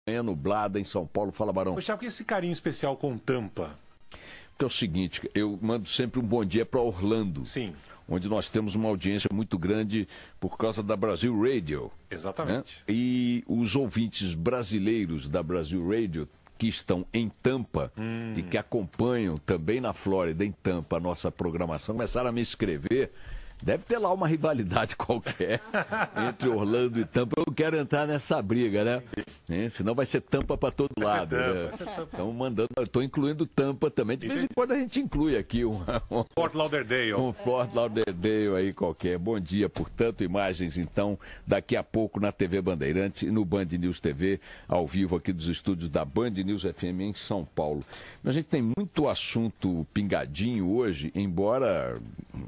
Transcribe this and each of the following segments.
manhã nublada em São Paulo. Fala, Barão. Poxa, por que esse carinho especial com Tampa? Porque é o seguinte, eu mando sempre um bom dia para Orlando. Sim. Onde nós temos uma audiência muito grande por causa da Brasil Radio. Exatamente. Né? E os ouvintes brasileiros da Brasil Radio que estão em Tampa e que acompanham também na Flórida, em Tampa, a nossa programação, começaram a me escrever. Deve ter lá uma rivalidade qualquer entre Orlando e Tampa. Eu quero entrar nessa briga, né? Senão vai ser Tampa para todo lado. Estão mandando, estou incluindo Tampa também. De vez em quando a gente inclui aqui um Fort Lauderdale. Um Fort Lauderdale aí qualquer. Bom dia, portanto, imagens então daqui a pouco na TV Bandeirantes e no Band News TV, ao vivo aqui dos estúdios da Band News FM em São Paulo. A gente tem muito assunto pingadinho hoje, embora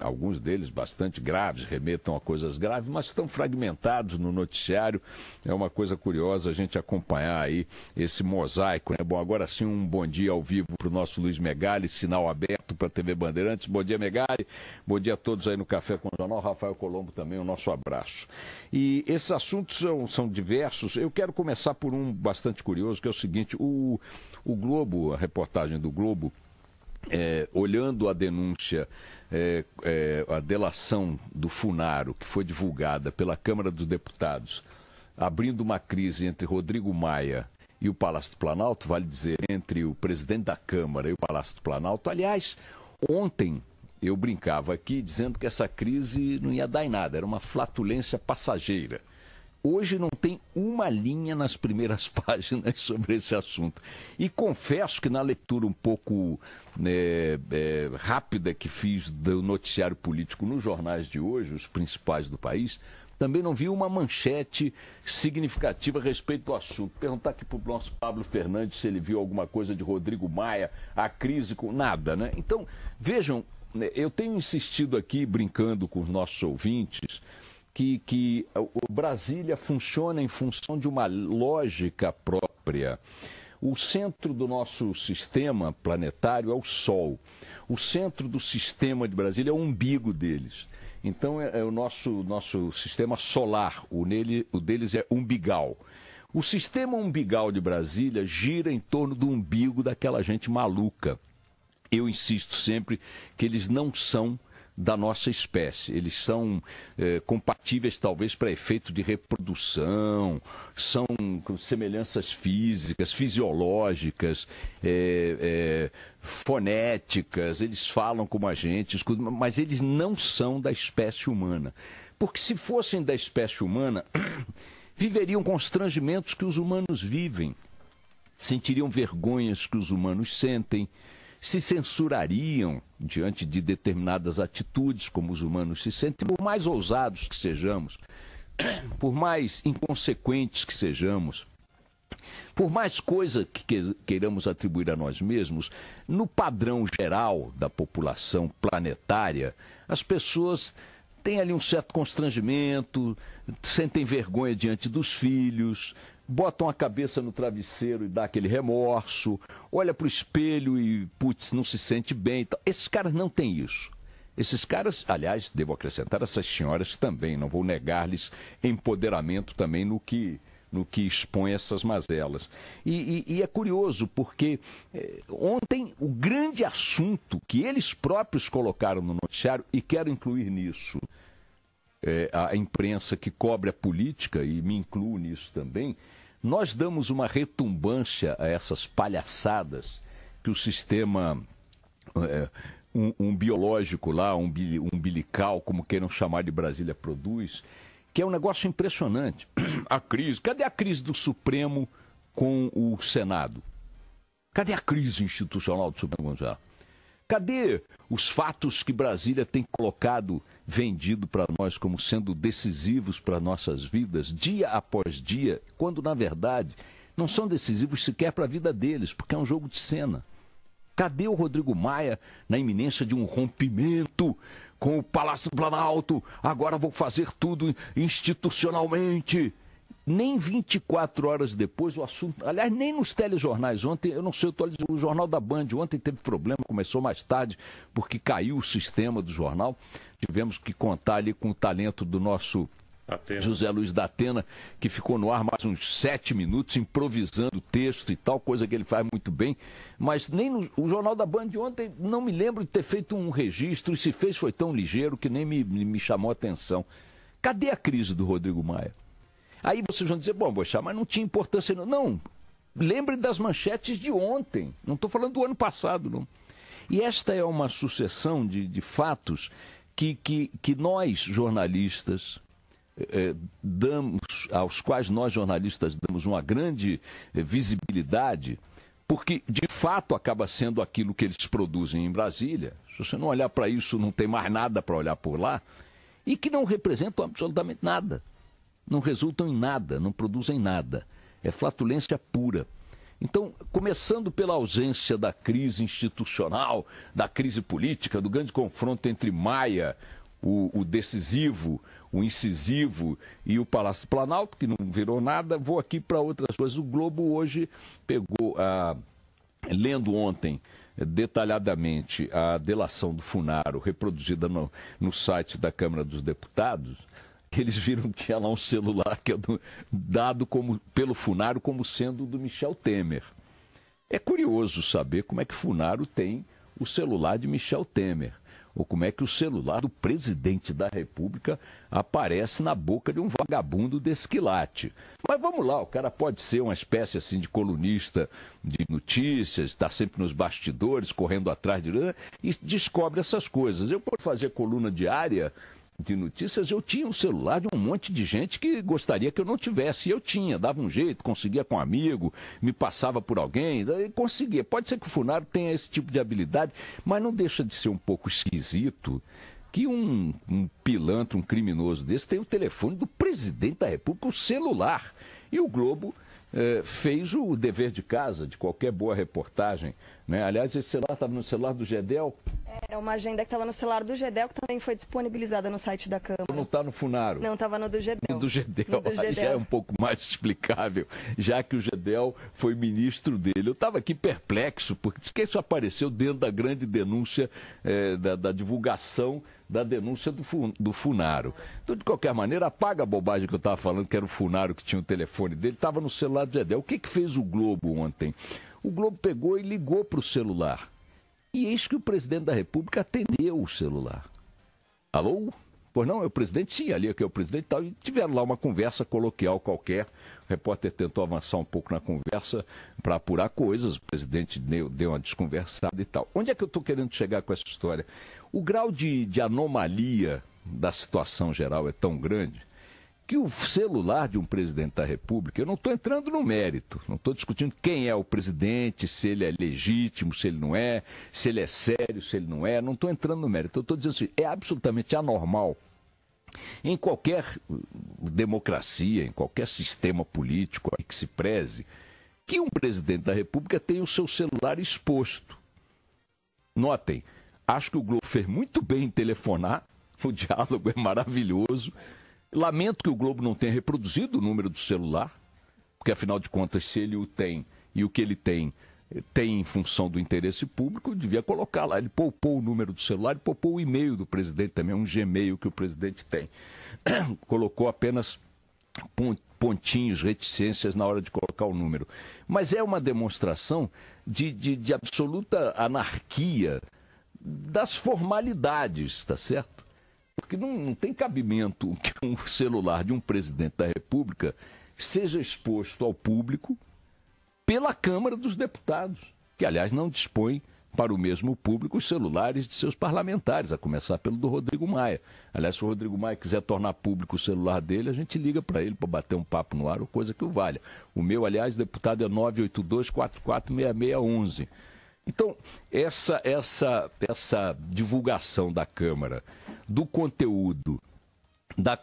alguns deles bastante graves, remetam a coisas graves, mas estão fragmentados no noticiário. É uma coisa curiosa a gente acompanhar aí esse mosaico, né? Bom, agora sim um bom dia ao vivo para o nosso Luiz Megali, sinal aberto para a TV Bandeirantes. Bom dia, Megali. Bom dia a todos aí no Café com o Jornal. Rafael Colombo também, o nosso abraço. E esses assuntos são diversos. Eu quero começar por um bastante curioso, que é o seguinte, o Globo, a reportagem do Globo, olhando a denúncia, a delação do Funaro, que foi divulgada pela Câmara dos Deputados, abrindo uma crise entre Rodrigo Maia e o Palácio do Planalto, vale dizer, entre o presidente da Câmara e o Palácio do Planalto. Aliás, ontem eu brincava aqui dizendo que essa crise não ia dar em nada, era uma flatulência passageira. Hoje não tem uma linha nas primeiras páginas sobre esse assunto. E confesso que na leitura um pouco rápida que fiz do noticiário político nos jornais de hoje, os principais do país, também não vi uma manchete significativa a respeito do assunto. Perguntar aqui para o nosso Pablo Fernandes se ele viu alguma coisa de Rodrigo Maia, a crise com nada, né? Então, vejam, eu tenho insistido aqui, brincando com os nossos ouvintes, que o Brasília funciona em função de uma lógica própria. O centro do nosso sistema planetário é o Sol. O centro do sistema de Brasília é o umbigo deles. Então é o nosso sistema solar, o deles é umbigal. O sistema umbigal de Brasília gira em torno do umbigo daquela gente maluca. Eu insisto sempre que eles não são da nossa espécie. Eles são compatíveis, talvez, para efeito de reprodução, são com semelhanças físicas, fisiológicas, fonéticas, eles falam como a gente, mas eles não são da espécie humana. Porque se fossem da espécie humana, viveriam constrangimentos que os humanos vivem, sentiriam vergonhas que os humanos sentem, se censurariam diante de determinadas atitudes como os humanos se sentem, por mais ousados que sejamos, por mais inconsequentes que sejamos, por mais coisa que queiramos atribuir a nós mesmos, no padrão geral da população planetária, as pessoas têm ali um certo constrangimento, sentem vergonha diante dos filhos, botam a cabeça no travesseiro e dá aquele remorso, olha para o espelho e, putz, não se sente bem. Então, esses caras não têm isso. Esses caras, aliás, devo acrescentar, essas senhoras também, não vou negar-lhes empoderamento também no que expõe essas mazelas. E é curioso, porque ontem o grande assunto que eles próprios colocaram no noticiário, e quero incluir nisso a imprensa que cobre a política, e me incluo nisso também, nós damos uma retumbância a essas palhaçadas que o sistema um biológico lá, umbilical, como queiram chamar de Brasília, produz, que é um negócio impressionante. A crise, cadê a crise do Supremo com o Senado? Cadê a crise institucional do Supremo? Cadê os fatos que Brasília tem colocado, vendido para nós como sendo decisivos para nossas vidas, dia após dia, quando, na verdade, não são decisivos sequer para a vida deles, porque é um jogo de cena? Cadê o Rodrigo Maia na iminência de um rompimento com o Palácio do Planalto? Agora vou fazer tudo institucionalmente. Nem 24 horas depois o assunto... Aliás, nem nos telejornais. Ontem, eu não sei, o Jornal da Band ontem teve problema, começou mais tarde, porque caiu o sistema do jornal. Tivemos que contar ali com o talento do nosso José Luiz da Atena, que ficou no ar mais uns 7 minutos, improvisando o texto e tal, coisa que ele faz muito bem. Mas nem o Jornal da Band de ontem, não me lembro de ter feito um registro, e se fez foi tão ligeiro que nem me chamou a atenção. Cadê a crise do Rodrigo Maia? Aí vocês vão dizer, bom, Boixá, mas não tinha importância não. Não, lembre das manchetes de ontem, não estou falando do ano passado, não. E esta é uma sucessão de fatos que nós, jornalistas, aos quais nós jornalistas damos uma grande visibilidade, porque de fato acaba sendo aquilo que eles produzem em Brasília. Se você não olhar para isso, não tem mais nada para olhar por lá, e que não representam absolutamente nada, não resultam em nada, não produzem nada. É flatulência pura. Então, começando pela ausência da crise institucional, da crise política, do grande confronto entre Maia, o decisivo, o incisivo e o Palácio do Planalto, que não virou nada, vou aqui para outras coisas. O Globo hoje pegou, lendo ontem detalhadamente a delação do Funaro, reproduzida no site da Câmara dos Deputados, eles viram que tinha lá um celular que é dado pelo Funaro como sendo do Michel Temer. É curioso saber como é que Funaro tem o celular de Michel Temer, ou como é que o celular do presidente da República aparece na boca de um vagabundo desse quilate. Mas vamos lá, o cara pode ser uma espécie assim de colunista de notícias, está sempre nos bastidores, correndo atrás e descobre essas coisas. Eu, por fazer coluna diária de notícias, eu tinha um celular de um monte de gente que gostaria que eu não tivesse. E eu tinha, dava um jeito, conseguia com um amigo, me passava por alguém, conseguia. Pode ser que o Funaro tenha esse tipo de habilidade, mas não deixa de ser um pouco esquisito que um pilantra, um criminoso desse, tem o telefone do presidente da República, o celular. E o Globo fez o dever de casa de qualquer boa reportagem, né? Aliás, esse celular estava no celular do Gedel. Era uma agenda que estava no celular do Gedel, que também foi disponibilizada no site da Câmara. Não está no Funaro? Não, estava no do Gedel. No do Gedel. Aí já é um pouco mais explicável, já que o Gedel foi ministro dele. Eu estava aqui perplexo, porque isso apareceu dentro da grande denúncia, da divulgação da denúncia do Funaro. Então, de qualquer maneira, apaga a bobagem que eu estava falando, que era o Funaro que tinha o telefone dele, estava no celular do Gedel. O que fez o Globo ontem? O Globo pegou e ligou para o celular. E eis que o presidente da República atendeu o celular. Alô? Pois não, é o presidente? Sim, ali que é o presidente e tal. E tiveram lá uma conversa coloquial qualquer. O repórter tentou avançar um pouco na conversa para apurar coisas. O presidente deu uma desconversada e tal. Onde é que eu estou querendo chegar com essa história? O grau de anomalia da situação geral é tão grande que o celular de um presidente da República, eu não estou entrando no mérito, não estou discutindo quem é o presidente, se ele é legítimo, se ele não é, se ele é sério, se ele não é, não estou entrando no mérito. Eu estou dizendo assim, é absolutamente anormal em qualquer democracia, em qualquer sistema político que se preze, que um presidente da República tenha o seu celular exposto. Notem, acho que o Globo fez muito bem em telefonar, o diálogo é maravilhoso. Lamento que o Globo não tenha reproduzido o número do celular, porque afinal de contas, se ele o tem e o que ele tem em função do interesse público, devia colocar lá. Ele poupou o número do celular e poupou o e-mail do presidente também, um Gmail que o presidente tem. Colocou apenas pontinhos, reticências na hora de colocar o número. Mas é uma demonstração de absoluta anarquia das formalidades, está certo? Porque não tem cabimento que um celular de um presidente da República seja exposto ao público pela Câmara dos Deputados, que, aliás, não dispõe para o mesmo público os celulares de seus parlamentares, a começar pelo do Rodrigo Maia. Aliás, se o Rodrigo Maia quiser tornar público o celular dele, a gente liga para ele para bater um papo no ar, ou coisa que o valha. O meu, aliás, deputado é 982-446611. Então, essa divulgação da Câmara, do conteúdo, da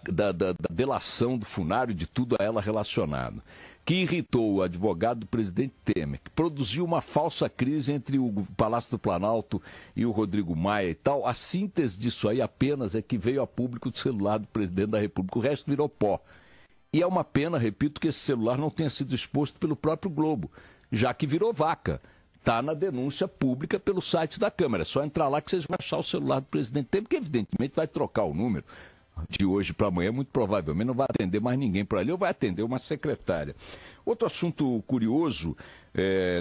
delação do Funaro e de tudo a ela relacionado, que irritou o advogado do presidente Temer, que produziu uma falsa crise entre o Palácio do Planalto e o Rodrigo Maia e tal, a síntese disso aí apenas é que veio a público do celular do presidente da República, o resto virou pó. E é uma pena, repito, que esse celular não tenha sido exposto pelo próprio Globo, já que virou vaca. Está na denúncia pública pelo site da Câmara. É só entrar lá que vocês vão achar o celular do presidente Temer, que evidentemente vai trocar o número. de hoje para amanhã, muito provavelmente não vai atender mais ninguém por ali, ou vai atender uma secretária. Outro assunto curioso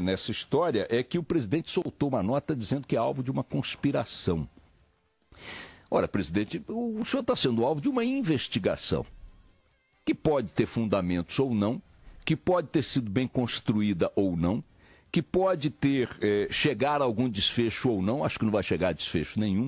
nessa história é que o presidente soltou uma nota dizendo que é alvo de uma conspiração. Ora, presidente, o senhor está sendo alvo de uma investigação que pode ter fundamentos ou não, que pode ter sido bem construída ou não, que pode ter chegar a algum desfecho ou não, acho que não vai chegar a desfecho nenhum.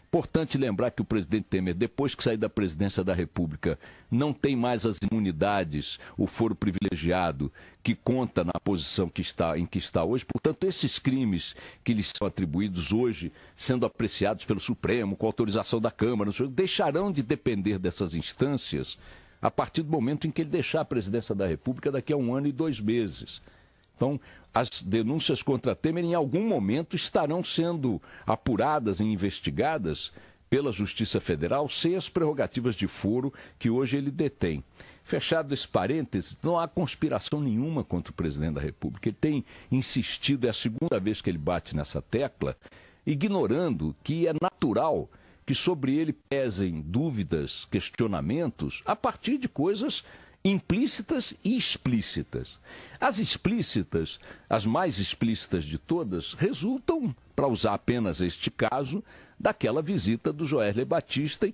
Importante lembrar que o presidente Temer, depois que sair da presidência da República, não tem mais as imunidades, o foro privilegiado, que conta na posição em que está hoje. Portanto, esses crimes que lhes são atribuídos hoje, sendo apreciados pelo Supremo, com autorização da Câmara, deixarão de depender dessas instâncias a partir do momento em que ele deixar a presidência da República daqui a 1 ano e 2 meses. Então, as denúncias contra Temer, em algum momento, estarão sendo apuradas e investigadas pela Justiça Federal, sem as prerrogativas de foro que hoje ele detém. Fechado esse parênteses, não há conspiração nenhuma contra o presidente da República. Ele tem insistido, é a segunda vez que ele bate nessa tecla, ignorando que é natural que sobre ele pesem dúvidas, questionamentos, a partir de coisas implícitas e explícitas. As explícitas, as mais explícitas de todas, resultam, para usar apenas este caso, daquela visita do Joesley Batista e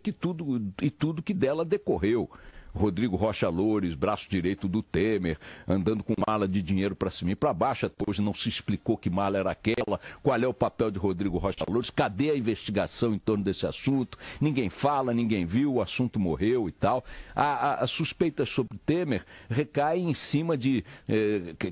tudo que dela decorreu. Rodrigo Rocha Loures, braço direito do Temer, andando com mala de dinheiro para cima e para baixo. Até hoje não se explicou que mala era aquela, qual é o papel de Rodrigo Rocha Loures, cadê a investigação em torno desse assunto? Ninguém fala, ninguém viu, o assunto morreu e tal. As suspeitas sobre Temer recaem em cima de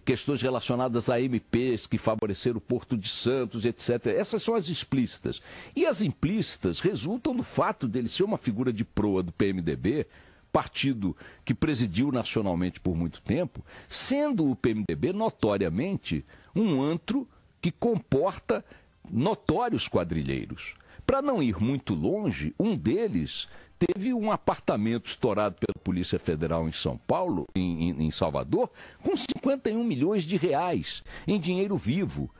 questões relacionadas a MPs que favoreceram o Porto de Santos, etc. Essas são as explícitas. E as implícitas resultam do fato dele ser uma figura de proa do PMDB, partido que presidiu nacionalmente por muito tempo, sendo o PMDB notoriamente um antro que comporta notórios quadrilheiros. Para não ir muito longe, um deles teve um apartamento estourado pela Polícia Federal em São Paulo, em Salvador, com 51 milhões de reais em dinheiro vivo.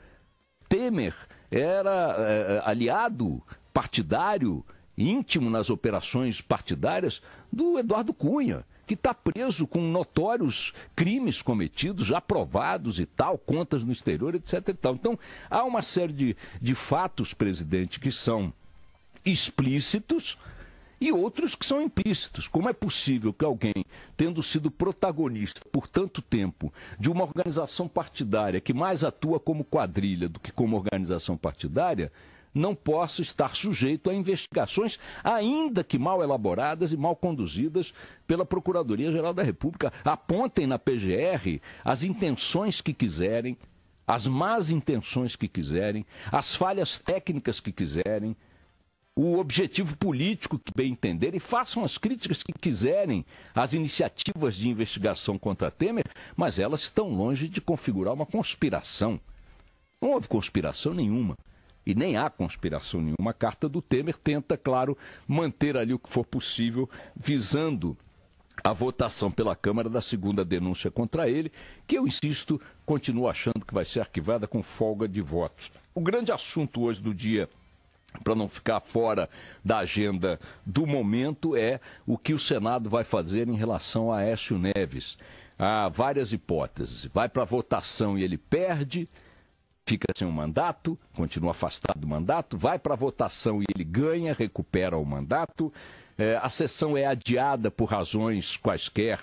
Temer era aliado partidário, íntimo nas operações partidárias do Eduardo Cunha, que está preso com notórios crimes cometidos, já provados e tal, contas no exterior, etc. e tal. Então, há uma série de fatos, presidente, que são explícitos e outros que são implícitos. Como é possível que alguém, tendo sido protagonista por tanto tempo de uma organização partidária que mais atua como quadrilha do que como organização partidária, não possa estar sujeito a investigações, ainda que mal elaboradas e mal conduzidas pela Procuradoria-Geral da República? Apontem na PGR as intenções que quiserem, as más intenções que quiserem, as falhas técnicas que quiserem, o objetivo político que bem entenderem, façam as críticas que quiserem às iniciativas de investigação contra Temer, mas elas estão longe de configurar uma conspiração. Não houve conspiração nenhuma. E nem há conspiração nenhuma. A carta do Temer tenta, claro, manter ali o que for possível, visando a votação pela Câmara da segunda denúncia contra ele, que eu insisto, continuo achando que vai ser arquivada com folga de votos. O grande assunto hoje do dia, para não ficar fora da agenda do momento, é o que o Senado vai fazer em relação a Aécio Neves. Há várias hipóteses. Vai para a votação e ele perde, fica sem um mandato, continua afastado do mandato, vai para a votação e ele ganha, recupera o mandato. A sessão é adiada por razões quaisquer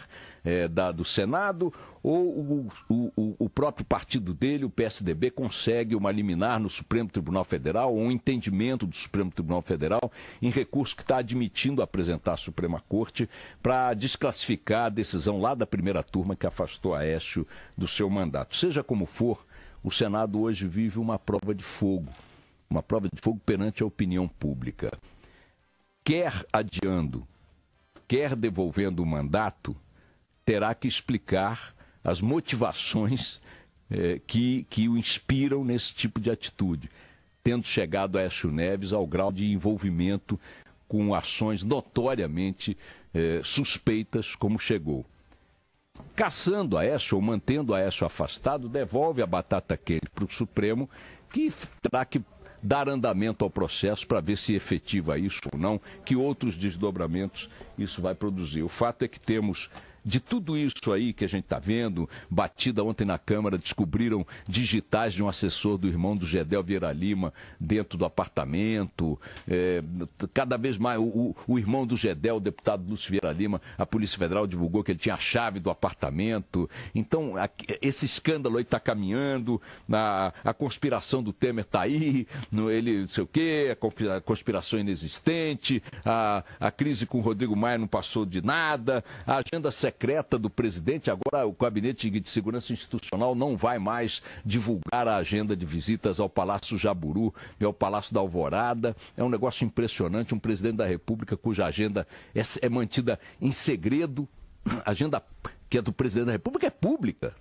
do Senado, ou o próprio partido dele, o PSDB, consegue uma liminar no Supremo Tribunal Federal, ou um entendimento do Supremo Tribunal Federal em recurso que está admitindo apresentar à Suprema Corte para desclassificar a decisão lá da primeira turma que afastou Aécio do seu mandato. Seja como for, o Senado hoje vive uma prova de fogo perante a opinião pública. Quer adiando, quer devolvendo o mandato, terá que explicar as motivações que o inspiram nesse tipo de atitude, tendo chegado a Aécio Neves ao grau de envolvimento com ações notoriamente suspeitas como chegou. Caçando Aécio ou mantendo Aécio afastado, devolve a batata quente para o Supremo, que terá que dar andamento ao processo para ver se efetiva isso ou não, que outros desdobramentos isso vai produzir. O fato é que temos... De tudo isso aí que a gente está vendo, batida ontem na Câmara, descobriram digitais de um assessor do irmão do Gedel Vieira Lima dentro do apartamento. Cada vez mais, o irmão do Gedel, o deputado Lúcio Vieira Lima, a Polícia Federal divulgou que ele tinha a chave do apartamento. Então, esse escândalo aí está caminhando, a conspiração do Temer está aí, ele não sei o quê, a conspiração inexistente, a crise com o Rodrigo Maia não passou de nada, a agenda secreta do presidente, agora o Gabinete de Segurança Institucional não vai mais divulgar a agenda de visitas ao Palácio Jaburu e ao Palácio da Alvorada. É um negócio impressionante, um presidente da República cuja agenda é mantida em segredo. A agenda que é do presidente da República é pública.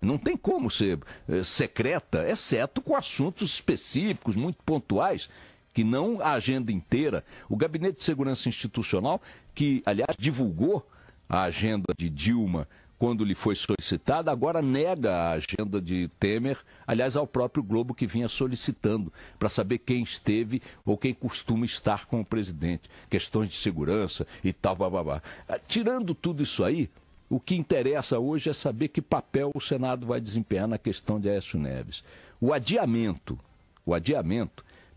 Não tem como ser secreta, exceto com assuntos específicos, muito pontuais, que não a agenda inteira. O Gabinete de Segurança Institucional, que, aliás, divulgou a agenda de Dilma quando lhe foi solicitada, agora nega a agenda de Temer, aliás, ao próprio Globo que vinha solicitando, para saber quem esteve ou quem costuma estar com o presidente. Questões de segurança e tal, bababá. Tirando tudo isso aí, o que interessa hoje é saber que papel o Senado vai desempenhar na questão de Aécio Neves. O adiamento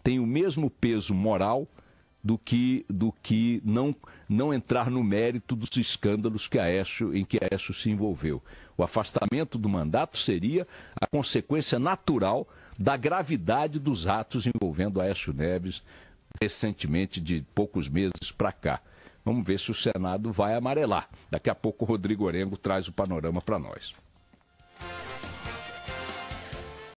tem o mesmo peso moral do que não entrar no mérito dos escândalos em que Aécio se envolveu. O afastamento do mandato seria a consequência natural da gravidade dos atos envolvendo Aécio Neves recentemente, de poucos meses para cá. Vamos ver se o Senado vai amarelar. Daqui a pouco o Rodrigo Orengo traz o panorama para nós.